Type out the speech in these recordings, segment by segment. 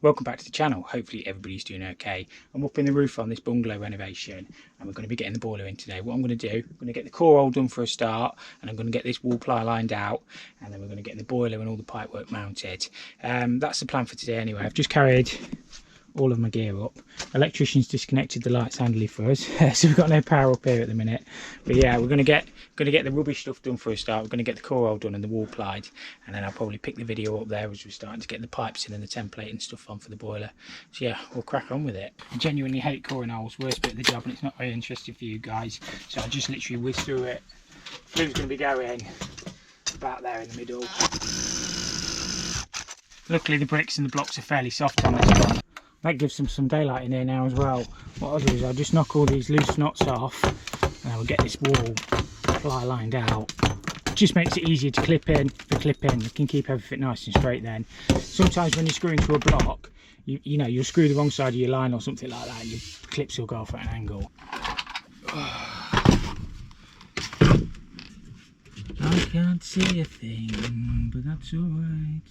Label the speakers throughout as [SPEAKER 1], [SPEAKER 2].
[SPEAKER 1] Welcome back to the channel. Hopefully everybody's doing okay. I'm up in the roof on this bungalow renovation and we're going to be getting the boiler in today. What I'm going to do, I'm going to get the core hole done for a start, and I'm going to get this wall ply lined out, and then we're going to get the boiler and all the pipework mounted. That's the plan for today anyway. I've just carried all of my gear up. Electrician's disconnected the lights handily for us, so we've got no power up here at the minute. But yeah, we're going to get the rubbish stuff done for a start. We're going to get the core hole done and the wall plied, and then I'll probably pick the video up there as we're starting to get the pipes in and the template and stuff on for the boiler. So yeah, we'll crack on with it. I genuinely hate coring holes, worst bit of the job, and it's not very interesting for you guys, so I'll just literally whiz through it. Flue's going to be going about there in the middle. Luckily the bricks and the blocks are fairly soft on this one. That gives them some daylight in here now as well. What I'll do is I'll just knock all these loose knots off, and I will get this wall ply lined out. It just makes it easier to clip in. You can keep everything nice and straight then. Sometimes when you screw into a block, you know, you'll screw the wrong side of your line or something like that, and your clips will go off at an angle. I can't see a thing, but that's alright.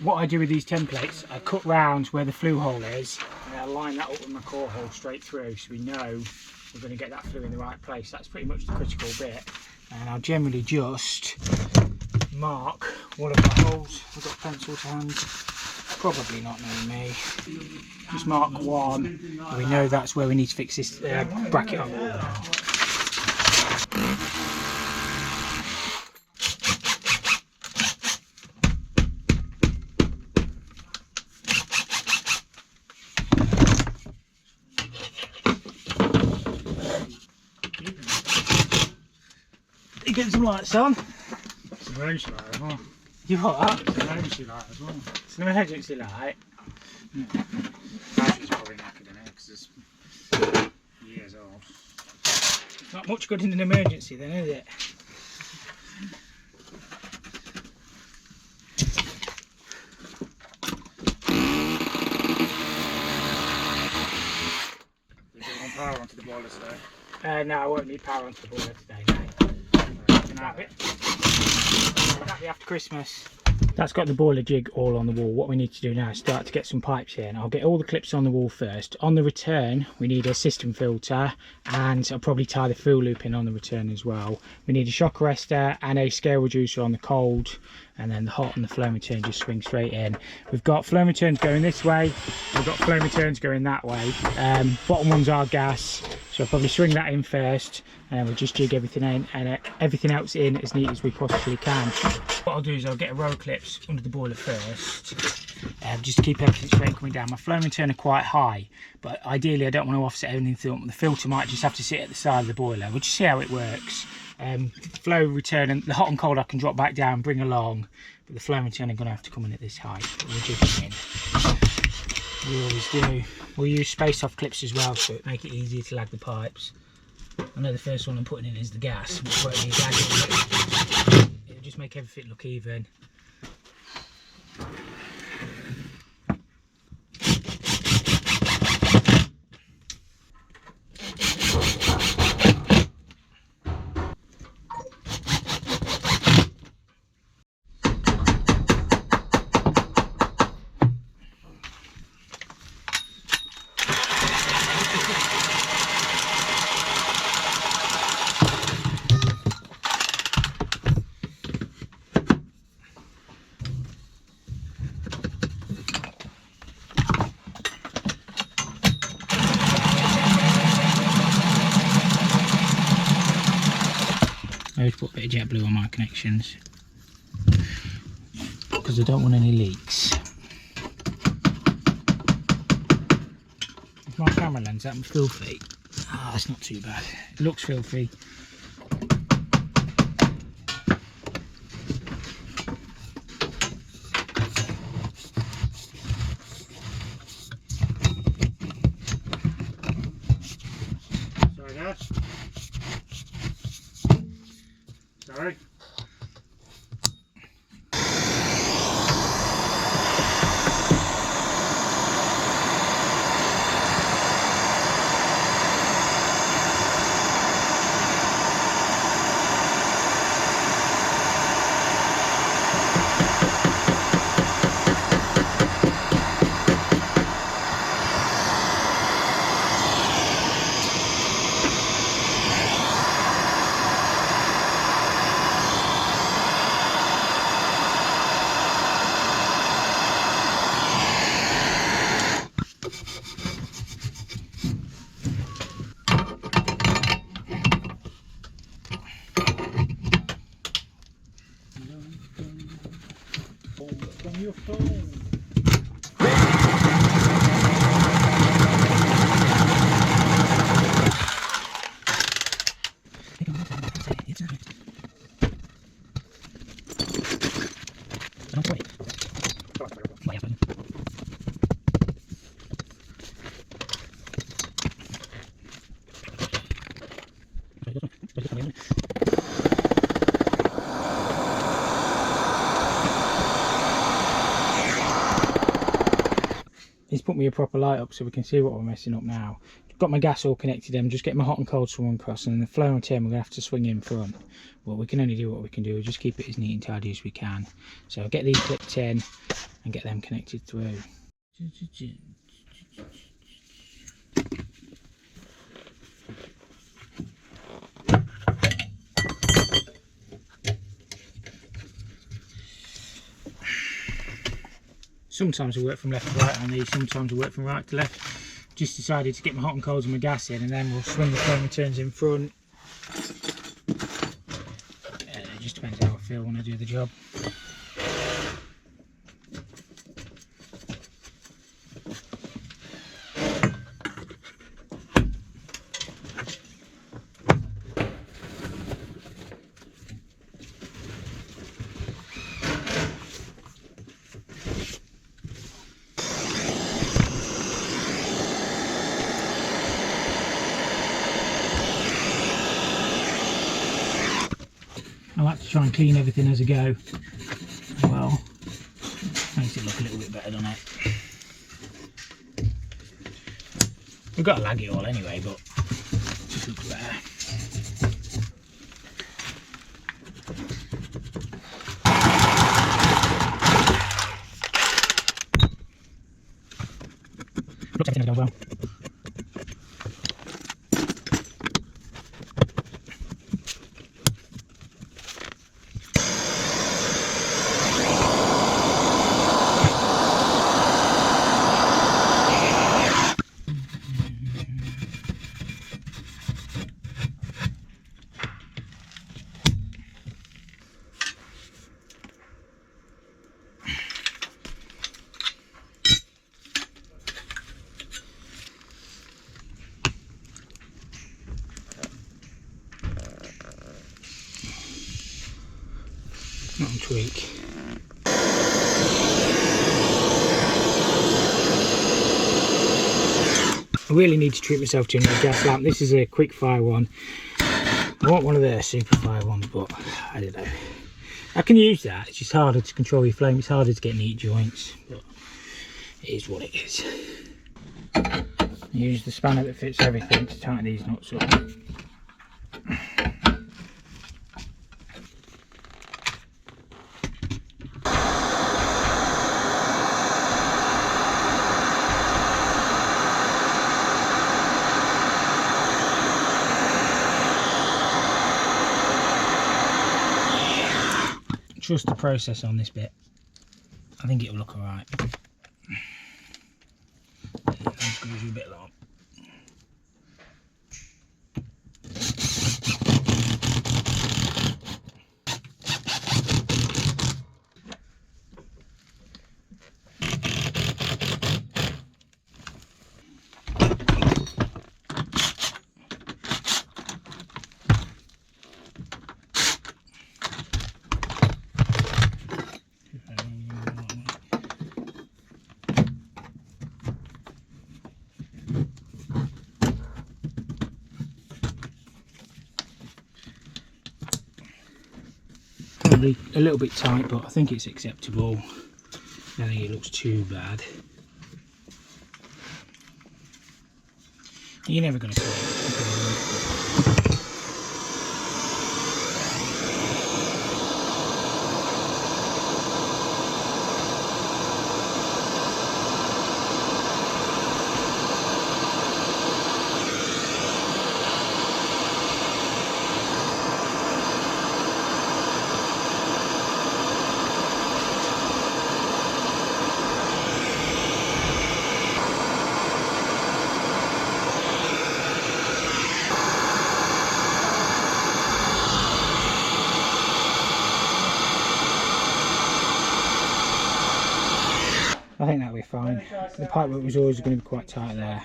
[SPEAKER 1] What I do with these templates, I cut round where the flue hole is, and I line that up with my core hole straight through, so we know we're going to get that flue in the right place. That's pretty much the critical bit. And I'll generally just mark one of the holes. I've got a pencil to hand, probably not knowing me. Just mark one, and we know that's where we need to fix this bracket on the wall. Get some lights on.
[SPEAKER 2] It's an emergency light as well.
[SPEAKER 1] You what?
[SPEAKER 2] It's an emergency light as well.
[SPEAKER 1] It's an emergency light.
[SPEAKER 2] Battery's probably knackered in here because it's years old.
[SPEAKER 1] It's not much good in an emergency then, is it?
[SPEAKER 2] Do you want power onto the boiler today?
[SPEAKER 1] No, I won't need power onto the boiler today, no. Can I have it? That'll be after Christmas. That's got the boiler jig all on the wall. What we need to do now is start to get some pipes in. I'll get all the clips on the wall first. On the return, we need a system filter, and I'll probably tie the fuel loop in on the return as well. We need a shock arrestor and a scale reducer on the cold, and then the hot and the flow return just swing straight in. We've got flow returns going this way, we've got flow returns going that way. Bottom ones are gas, so I'll probably swing that in first, and then we'll just jig everything in and everything else in as neat as we possibly can. What I'll do is I'll get a row of clips under the boiler first, just to keep everything straight coming down. My flow return are quite high, but ideally I don't want to offset anything. The filter might just have to sit at the side of the boiler. We'll just see how it works. Flow return and the hot and cold I can drop back down and bring along, but the flow return are going to have to come in at this height. But we'll jig it in. We always do. We'll use space off clips as well, so it make it easier to lag the pipes. I know the first one I'm putting in is the gas, which won't need lagging. It'll just make everything look even. I always put a bit of jet blue on my connections because I don't want any leaks. Is my camera lens that filthy? Ah, it's not too bad. It looks filthy.
[SPEAKER 2] Sorry.
[SPEAKER 1] from your phone. He's put me a proper light up so we can see what we're messing up now. Got my gas all connected in, I'm just getting my hot and cold swung across, and then the flow and tin we're going to have to swing in front. Well, we can only do what we can do, we'll just keep it as neat and tidy as we can. So I'll get these clipped in and get them connected through. Sometimes I work from left to right on these, sometimes I work from right to left. Just decided to get my hot and colds and my gas in, and then we'll swing the flame returns in front. It just depends how I feel when I do the job. I like to try and clean everything as I go. Well, makes it look a little bit better, doesn't it? We've got to lag it all anyway, but it just looks better. Looks everything goes well. Not a tweak. I really need to treat myself to a new gas lamp. This is a quick fire one. I want one of their super fire ones, but I don't know. I can use that, it's just harder to control your flame, it's harder to get neat joints, but it is what it is. I use the spanner that fits everything to tighten these nuts up. Trust the process on this bit. I think it'll look alright. Screws you a bit long. Probably a little bit tight, but I think it's acceptable. I don't think it looks too bad. You're never going to see it. I think that'll be fine. The pipework was always going to be quite tight there.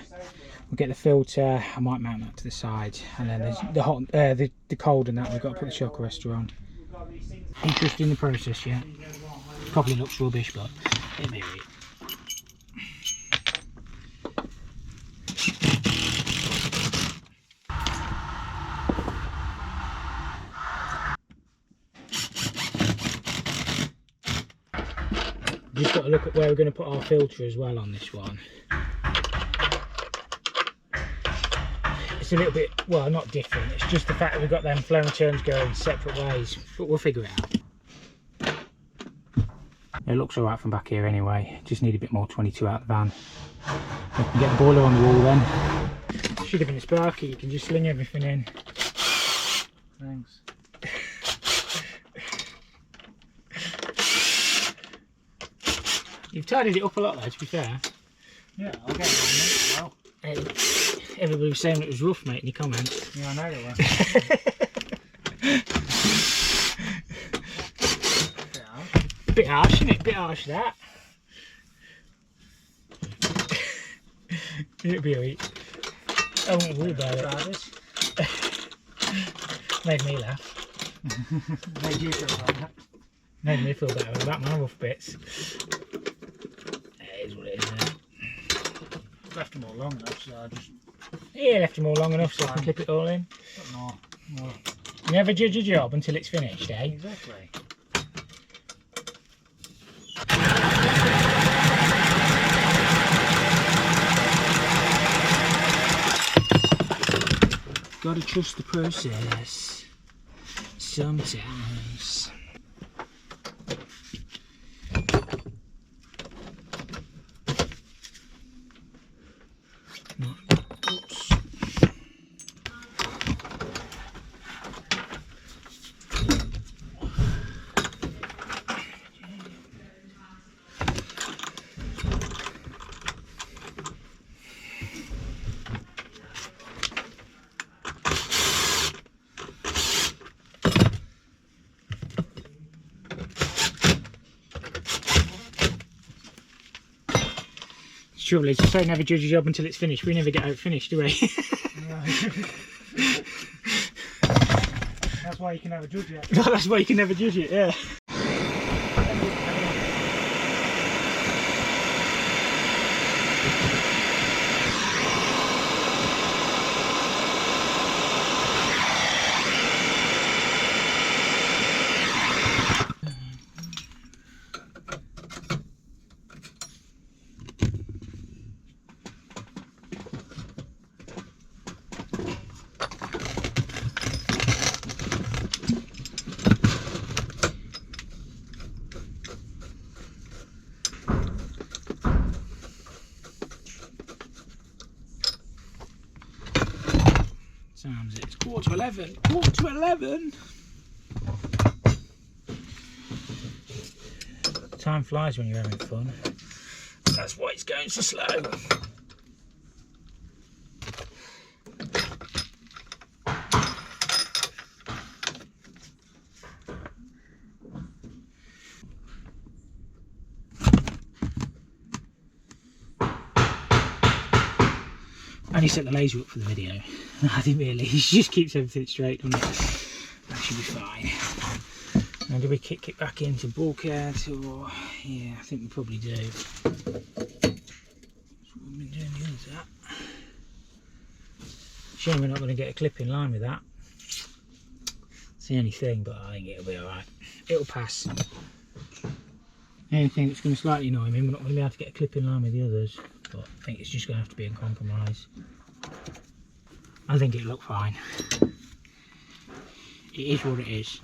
[SPEAKER 1] We'll get the filter. I might mount that to the side, and then there's the hot, the cold, and that we've got to put the shock arrestor on. Interested in the process yet? Probably looks rubbish, but it'll be alright. Just got to look at where we're going to put our filter as well on this one. It's a little bit, well, not different, it's just the fact that we've got them flow returns going separate ways, but we'll figure it out. It looks alright from back here anyway, just need a bit more 22 out of the van. We can get the boiler on the wall then. Should have been a sparky, you can just sling everything in.
[SPEAKER 2] Thanks.
[SPEAKER 1] You've tidied it up a lot though, to be fair.
[SPEAKER 2] Yeah, I'll get it on well.
[SPEAKER 1] Everybody was saying it was rough, mate, in your comments.
[SPEAKER 2] Yeah, I know it was.
[SPEAKER 1] Bit harsh, isn't it? Bit harsh, that. It'll be alright. I won't worry about it. Made me laugh.
[SPEAKER 2] Made you feel like that.
[SPEAKER 1] Made me feel better about my rough bits. It is what it is, isn't it?
[SPEAKER 2] Left them all long enough, so I just...
[SPEAKER 1] Yeah, left them all long enough so I can clip it all in.
[SPEAKER 2] More.
[SPEAKER 1] You never judge a job until it's finished, eh?
[SPEAKER 2] Exactly.
[SPEAKER 1] Gotta trust the process sometimes. Oops. Trouble is, I say never judge a job until it's finished. We never get out finished, do we?
[SPEAKER 2] That's why you can never judge it.
[SPEAKER 1] That's why you can never judge it, yeah. Times it's 11:15. 11:15. Time flies when you're having fun. That's why it's going so slow. I only set the laser up for the video. I didn't really. It just keeps everything straight, doesn't it? That should be fine. Now, do we kick it back into bulkhead or? Yeah, I think we probably do. That's what we've been doing the others at. Shame we're not going to get a clip in line with that. It's the only thing, but I think it'll be alright. It'll pass. The only thing that's going to slightly annoy me, we're not going to be able to get a clip in line with the others. But I think it's just going to have to be a compromise. I think it'll look fine. It is what it is.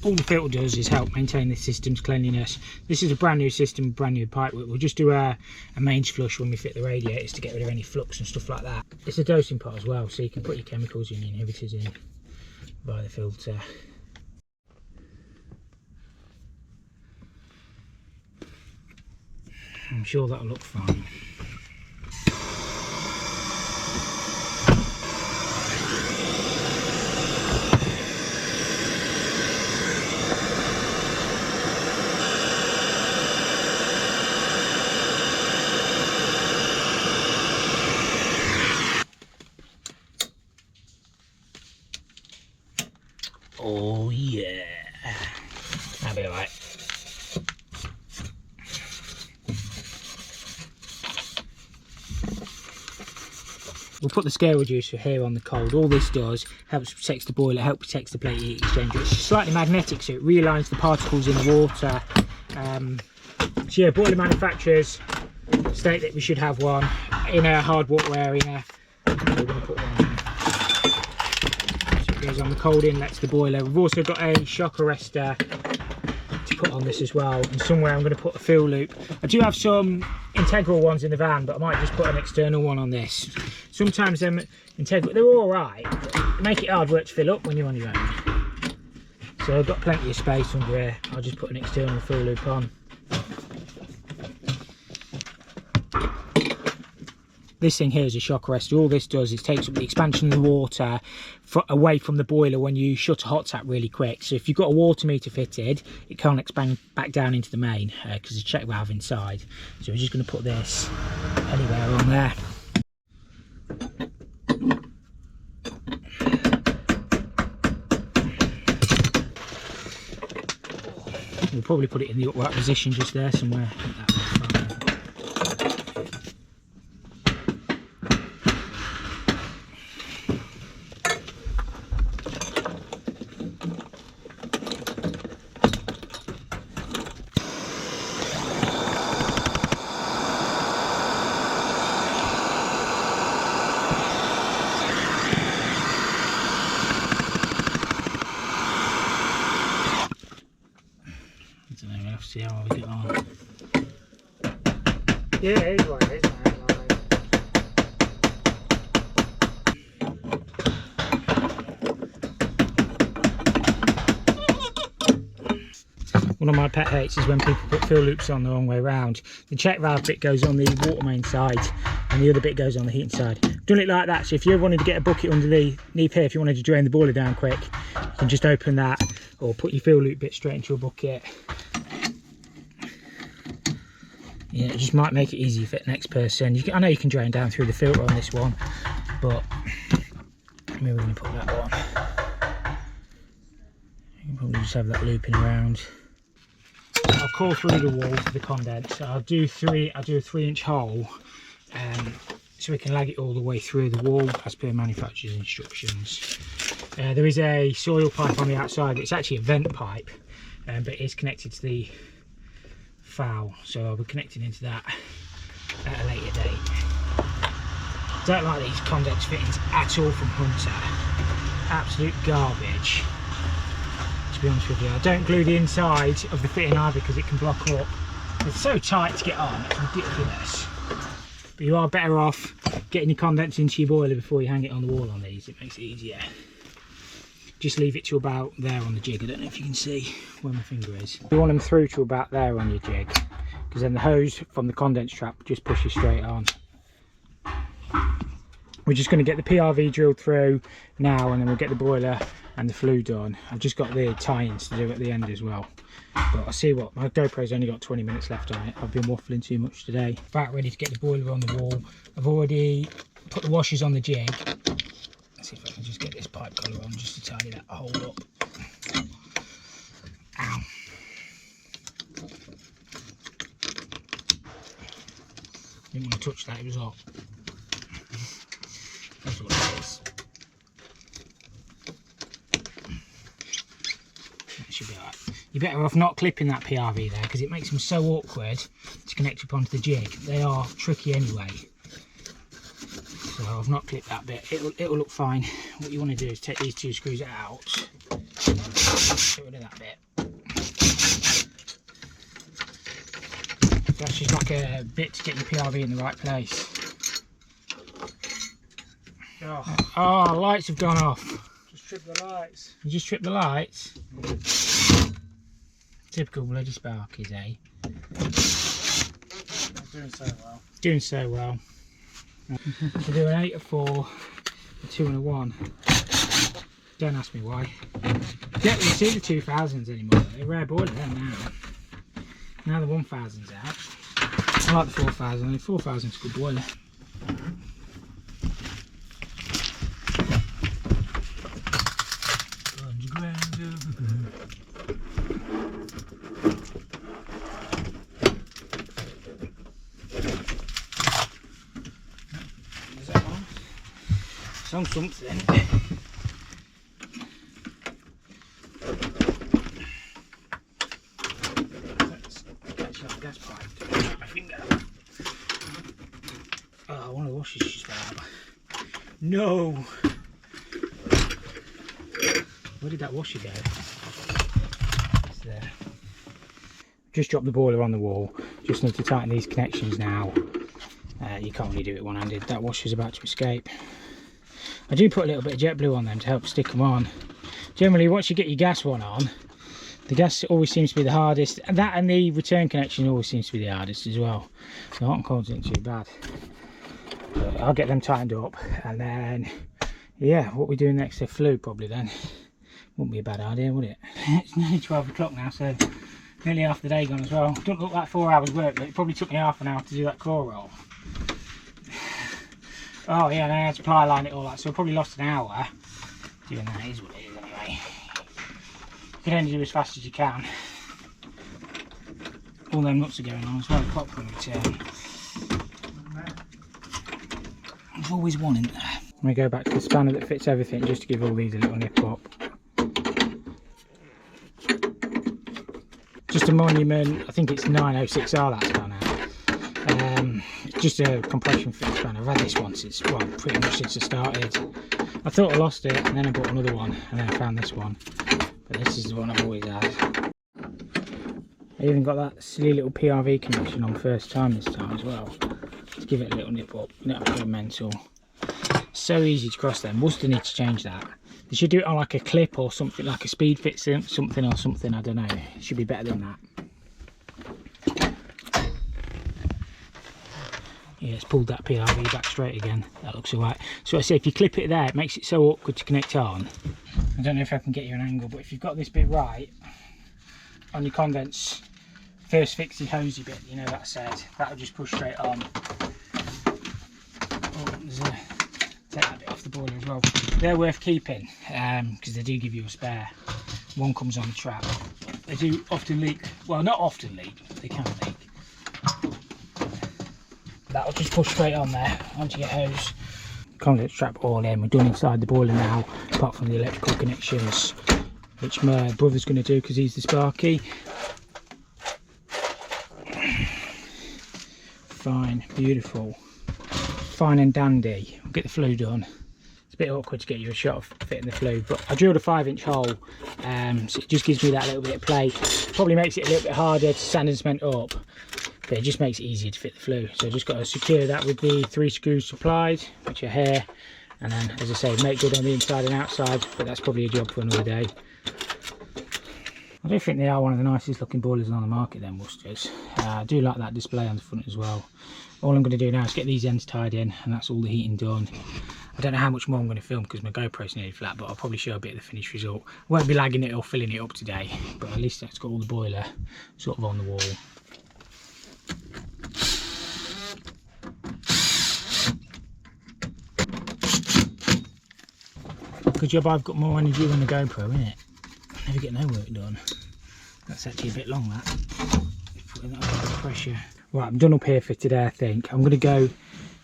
[SPEAKER 1] All the filter does is help maintain the system's cleanliness. This is a brand new system, brand new pipework. We'll just do a mains flush when we fit the radiators to get rid of any flux and stuff like that. It's a dosing pot as well, so you can put your chemicals and your inhibitors in by the filter. I'm sure that'll look fine. We'll put the scale reducer here on the cold. All this does, helps protect the boiler, helps protect the plate heat exchanger. It's slightly magnetic, so it realigns the particles in the water. So yeah, boiler manufacturers state that we should have one in a hard water area. So we're going to put one in. So it goes on the cold inlets the boiler. We've also got a shock arrestor to put on this as well, and somewhere I'm going to put a fill loop. I do have some integral ones in the van, but I might just put an external one on this. Sometimes them integral, they're all right, but they make it hard work to fill up when you're on your own. So I've got plenty of space under here. I'll just put an external fill loop on. This thing here is a shock arrestor. All this does is takes up the expansion of the water away from the boiler when you shut a hot tap really quick. So if you've got a water meter fitted, it can't expand back down into the main because there's a check valve inside. So we're just going to put this anywhere on there. We'll probably put it in the upright position just there somewhere. See how we get on. Yeah, it is what it is, man. One of my pet hates is when people put fill loops on the wrong way round. The check valve bit goes on the water main side and the other bit goes on the heating side. I've done it like that, so if you ever wanted to get a bucket underneath here, if you wanted to drain the boiler down quick, you can just open that or put your fill loop bit straight into a bucket. Yeah, it just might make it easier for the next person. I know you can drain down through the filter on this one, but maybe we're going to put that on. You can probably just have that looping around. I'll crawl through the wall for the condense. I'll do a 3-inch hole, so we can lag it all the way through the wall as per manufacturer's instructions. There is a soil pipe on the outside. It's actually a vent pipe, but it is connected to the foul, so I'll be connecting into that at a later date. Don't like these condense fittings at all from Hunter. Absolute garbage, to be honest with you. I don't glue the inside of the fitting either because it can block up. It's so tight to get on, it's ridiculous. But you are better off getting your condense into your boiler before you hang it on the wall on these. It makes it easier. Just leave it to about there on the jig. I don't know if you can see where my finger is. You want them through to about there on your jig, because then the hose from the condense trap just pushes straight on. We're just going to get the PRV drilled through now, and then we'll get the boiler and the flue done. I've just got the tie-ins to do at the end as well. But I see what, my GoPro's only got 20 minutes left on it. I've been waffling too much today. About ready to get the boiler on the wall. I've already put the washers on the jig. Let's see if I can just get this pipe collar on just to tidy that hole up. Ow. Didn't want to touch that, it was hot. That's what it is. That should be alright. You're better off not clipping that PRV there because it makes them so awkward to connect up onto the jig. They are tricky anyway. So I've not clipped that bit. It'll look fine. What you want to do is take these two screws out, get rid of that bit. That's just like a bit to get your PRV in the right place. Oh, lights have gone off.
[SPEAKER 2] Just trip the lights.
[SPEAKER 1] You just tripped the lights? Typical bloody Sparkies, eh?
[SPEAKER 2] Doing so well.
[SPEAKER 1] Doing so well. To do an 8, a 4, a 2 and a 1. Don't ask me why. You don't really see the 2000s anymore. They're a rare boiler then now. Now the 1000's out. I like the 4000. The 4000's a good boiler. on something. Let's catch that gas pipe. My finger. Oh, one of the washers just fell out. No! Where did that washer go? It's there. Just dropped the boiler on the wall. Just need to tighten these connections now. You can't really do it one-handed. That washer's about to escape. I do put a little bit of jet blue on them to help stick them on. Generally, once you get your gas one on, the gas always seems to be the hardest. And that and the return connection always seems to be the hardest as well. So hot and cold isn't too bad. But I'll get them tightened up, and then, yeah, what we do next is flue probably then. Wouldn't be a bad idea, would it? It's nearly 12 o'clock now, so nearly half the day gone as well. Don't look like 4 hours work, but it probably took me half an hour to do that core roll. Oh yeah, and I had to ply line it all out, so I probably lost an hour doing that. Is what it is anyway. You can only do as fast as you can. All them nuts are going on as well, the clock can return. There's always one in there. I'm going to go back to the spanner that fits everything just to give all these a little nip up. Just a Monument, I think it's 906R that spanner. It's just a compression fit spanner. I've had this one since, well, pretty much since I started. I thought I lost it, and then I bought another one, and then I found this one. But this is the one I've always had. I even got that silly little PRV connection on first time this time as well. To give it a little nip up, you don't have to go mental. So easy to cross them. Worcester need to change that. They should do it on like a clip or something, like a speed fit something or something, I don't know. It should be better than that. Yeah, it's pulled that PRV back straight again. That looks alright. So I say if you clip it there, it makes it so awkward to connect on. I don't know if I can get you an angle, but if you've got this bit right on your condense first fixie hosey bit, you know that said, that'll just push straight on. Oh, take that bit off the boiler as well. They're worth keeping because they do give you a spare. One comes on the trap. They do often leak. Well, not often leak, but they can leak. That'll just push straight on there onto your hose. Condense trap all in. We're done inside the boiler now, apart from the electrical connections, which my brother's going to do because he's the sparky. Fine, beautiful, fine and dandy. We'll get the flue done. It's a bit awkward to get you a shot of fitting the flue, but I drilled a 5-inch hole, so it just gives me that little bit of play. Probably makes it a little bit harder to sand and cement up, but it just makes it easier to fit the flue. So I just got to secure that with the 3 screws supplied, which are here, and then, as I say, make good on the inside and outside, but that's probably a job for another day. I do think they are one of the nicest looking boilers on the market, then Worcesters. I do like that display on the front as well. All I'm going to do now is get these ends tied in, and that's all the heating done. I don't know how much more I'm going to film because my GoPro's nearly flat, but I'll probably show a bit of the finished result. I won't be lagging it or filling it up today, but at least that's got all the boiler sort of on the wall. Good job I've got more energy than the GoPro, innit? Never get no work done. That's actually a bit long, that. Putting that under pressure. Right, I'm done up here for today, I think. I'm going to go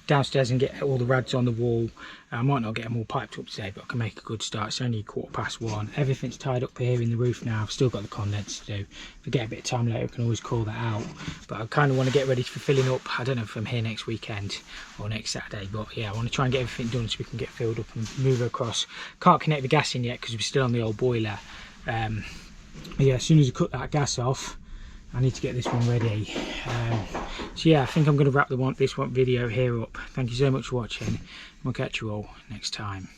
[SPEAKER 1] downstairs and get all the rads on the wall. I might not get them all piped up today, but I can make a good start. It's only 1:15. Everything's tied up here in the roof now. I've still got the condense to do. If I get a bit of time later, I can always call that out. But I kind of want to get ready for filling up. I don't know if I'm here next weekend or next Saturday, but yeah, I want to try and get everything done so we can get filled up and move across. Can't connect the gas in yet because we're still on the old boiler. Yeah, as soon as I cut that gas off, I need to get this one ready. So yeah, I think I'm going to wrap this one video here up. Thank you so much for watching. We'll catch you all next time.